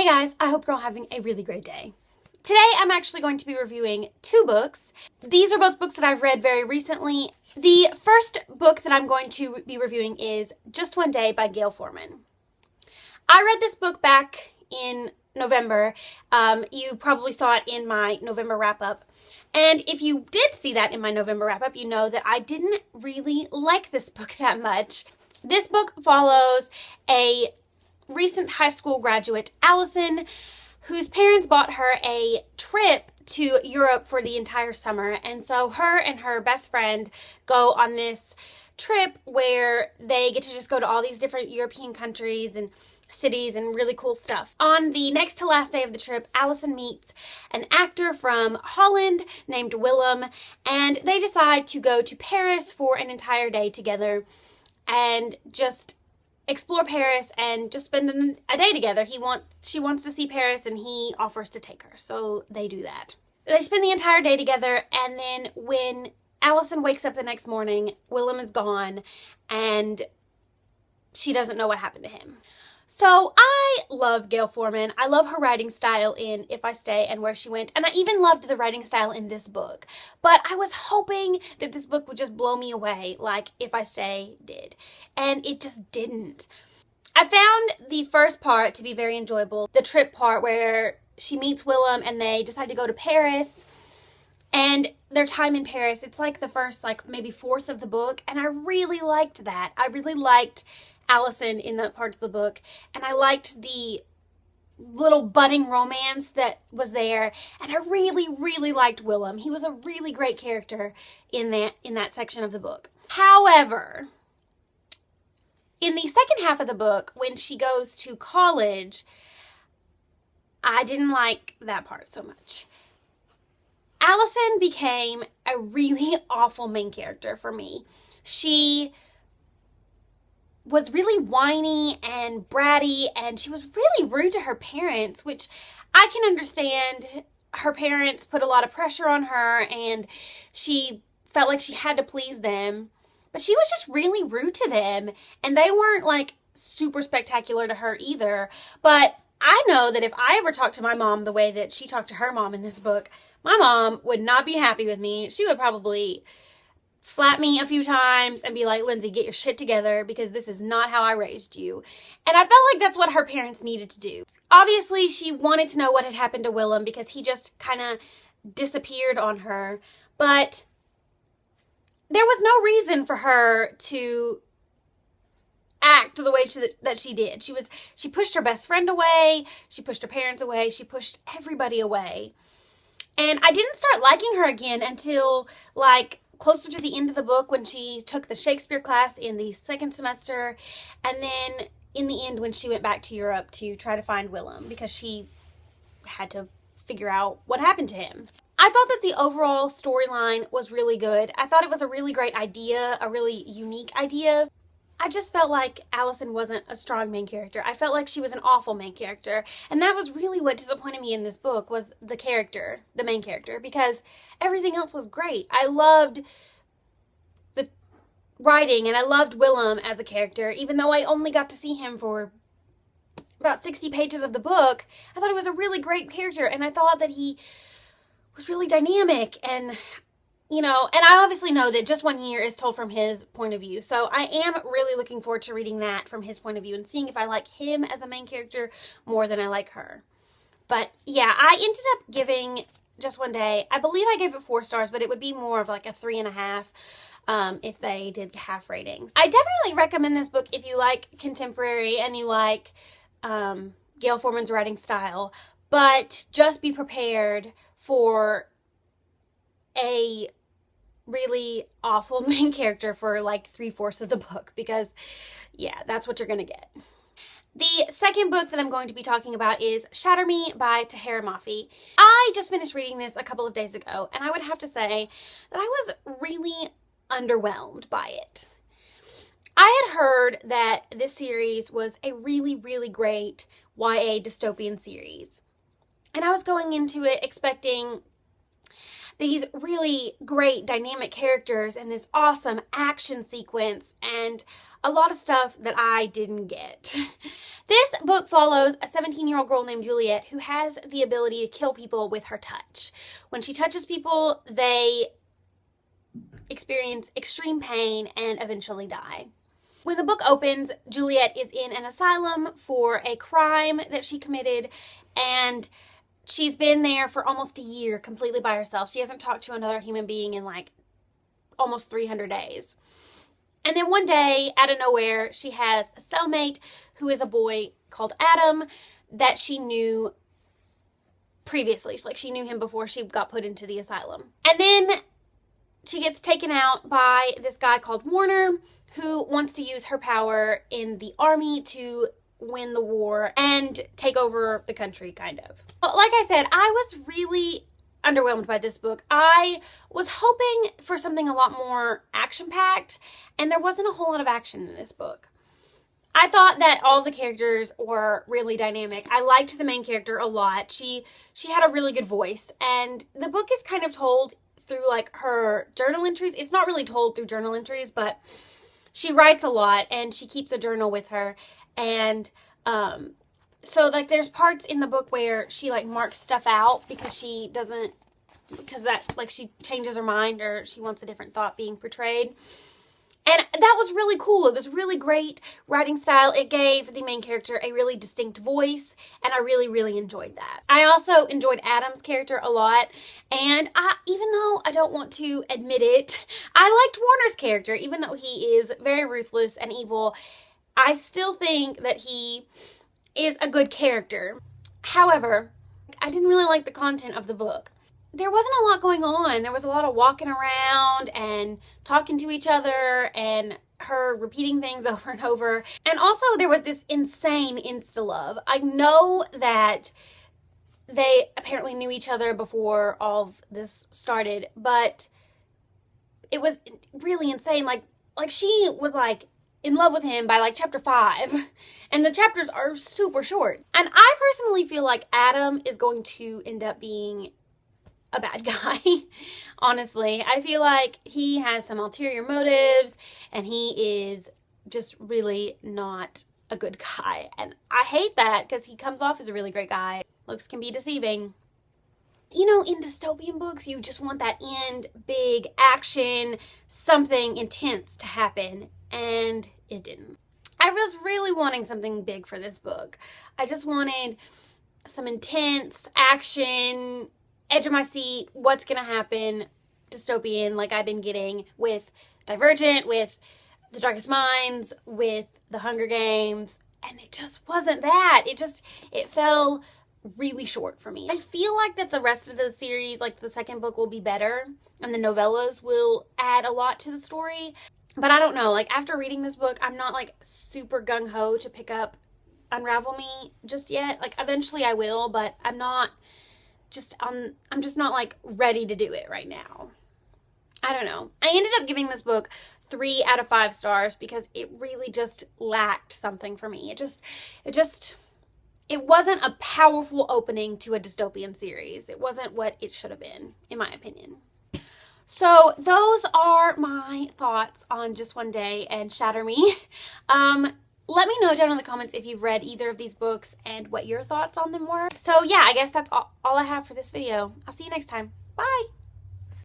Hey guys, I hope you're all having a really great day. Today I'm actually going to be reviewing two books. These are both books that I've read very recently. The first book that I'm going to be reviewing is Just One Day by Gayle Forman. I read this book back in November. You probably saw it in my November wrap-up. And if you did see that in my November wrap-up, you know that I didn't really like this book that much. This book follows a recent high school graduate, Allison, whose parents bought her a trip to Europe for the entire summer. And so her and her best friend go on this trip where they get to just go to all these different European countries and cities and really cool stuff. On the next to last day of the trip, Allison meets an actor from Holland named Willem, and they decide to go to Paris for an entire day together and just explore Paris and just spend a day together. She wants to see Paris and he offers to take her, so they do that. They spend the entire day together, and then when Allison wakes up the next morning, Willem is gone and she doesn't know what happened to him. So I love Gayle Forman. I love her writing style in If I Stay and Where She Went, and I even loved the writing style in this book. But I was hoping that this book would just blow me away like If I Stay did, and it just didn't. I found the first part to be very enjoyable, the trip part where she meets Willem and they decide to go to Paris, and their time in Paris, it's like the first maybe fourth of the book, and I really liked that. I really liked Allison in that part of the book, and I liked the little budding romance that was there, and I really, really liked Willem. He was a really great character in that section of the book. However, in the second half of the book, when she goes to college, I didn't like that part so much. Allison became a really awful main character for me. She was really whiny and bratty, and she was really rude to her parents, which I can understand. Her parents put a lot of pressure on her and she felt like she had to please them, but she was just really rude to them, and they weren't super spectacular to her either. But I know that if I ever talked to my mom the way that she talked to her mom in this book, my mom would not be happy with me. She would probably slap me a few times and be like, Lindsay, get your shit together, because this is not how I raised you. And I felt like that's what her parents needed to do. Obviously, she wanted to know what had happened to Willem because he just kind of disappeared on her. But there was no reason for her to act the way that she did. She pushed her best friend away. She pushed her parents away. She pushed everybody away. And I didn't start liking her again until closer to the end of the book, when she took the Shakespeare class in the second semester, and then in the end when she went back to Europe to try to find Willem because she had to figure out what happened to him. I thought that the overall storyline was really good. I thought it was a really great idea, a really unique idea. I just felt like Allison wasn't a strong main character. I felt like she was an awful main character. And that was really what disappointed me in this book, was the main character, because everything else was great. I loved the writing, and I loved Willem as a character, even though I only got to see him for about 60 pages of the book. I thought he was a really great character, and I thought that he was really dynamic, and and I obviously know that Just One Year is told from his point of view. So I am really looking forward to reading that from his point of view and seeing if I like him as a main character more than I like her. But yeah, I ended up giving Just One Day, I believe I gave it 4 stars, but it would be more of a 3.5 if they did half ratings. I definitely recommend this book if you like contemporary and you like Gayle Forman's writing style, but just be prepared for a really awful main character for 3/4 of the book, because yeah, that's what you're gonna get. The second book that I'm going to be talking about is Shatter Me by Tahereh Mafi. I just finished reading this a couple of days ago, and I would have to say that I was really underwhelmed by it. I had heard that this series was a really, really great YA dystopian series, and I was going into it expecting these really great dynamic characters and this awesome action sequence and a lot of stuff that I didn't get. This book follows a 17-year-old girl named Juliet who has the ability to kill people with her touch. When she touches people, they experience extreme pain and eventually die. When the book opens, Juliet is in an asylum for a crime that she committed, and she's been there for almost a year completely by herself. She hasn't talked to another human being in like almost 300 days. And then one day, out of nowhere, she has a cellmate who is a boy called Adam that she knew previously. Like, she knew him before she got put into the asylum. And then she gets taken out by this guy called Warner, who wants to use her power in the army to win the war and take over the country, kind of. Like I said, I was really underwhelmed by this book. I was hoping for something a lot more action-packed, and there wasn't a whole lot of action in this book. I thought that all the characters were really dynamic. I liked the main character a lot. She had a really good voice, and the book is kind of told through like her journal entries. It's not really told through journal entries, but she writes a lot and she keeps a journal with her. And so like there's parts in the book where she like marks stuff out because she changes her mind or she wants a different thought being portrayed. And that was really cool. It was really great writing style. It gave the main character a really distinct voice, and I really, really enjoyed that. I also enjoyed Adam's character a lot, and even though I don't want to admit it, I liked Warner's character. Even though he is very ruthless and evil, I still think that he is a good character. However, I didn't really like the content of the book. There wasn't a lot going on. There was a lot of walking around and talking to each other and her repeating things over and over. And also there was this insane insta-love. I know that they apparently knew each other before all of this started, but it was really insane. Like she was like in love with him by like chapter 5, and the chapters are super short. And I personally feel like Adam is going to end up being a bad guy. Honestly, I feel like he has some ulterior motives and he is just really not a good guy, and I hate that because he comes off as a really great guy. Looks can be deceiving. You know, in dystopian books, you just want that end, big action, something intense to happen, and it didn't. I was really wanting something big for this book. I just wanted some intense action, edge of my seat, what's gonna happen, dystopian, like I've been getting with Divergent, with The Darkest Minds, with The Hunger Games, and it just wasn't that. It fell really short for me. I feel like that the rest of the series, like the second book, will be better, and the novellas will add a lot to the story, but I don't know. Like, after reading this book, I'm not like super gung-ho to pick up Unravel Me just yet. Like, eventually I will, but I'm just not like ready to do it right now. I don't know. I ended up giving this book 3 out of 5 stars because it really just lacked something for me. It wasn't a powerful opening to a dystopian series. It wasn't what it should have been, in my opinion. So those are my thoughts on Just One Day and Shatter Me. Let me know down in the comments if you've read either of these books and what your thoughts on them were. So yeah, I guess that's all I have for this video. I'll see you next time. Bye!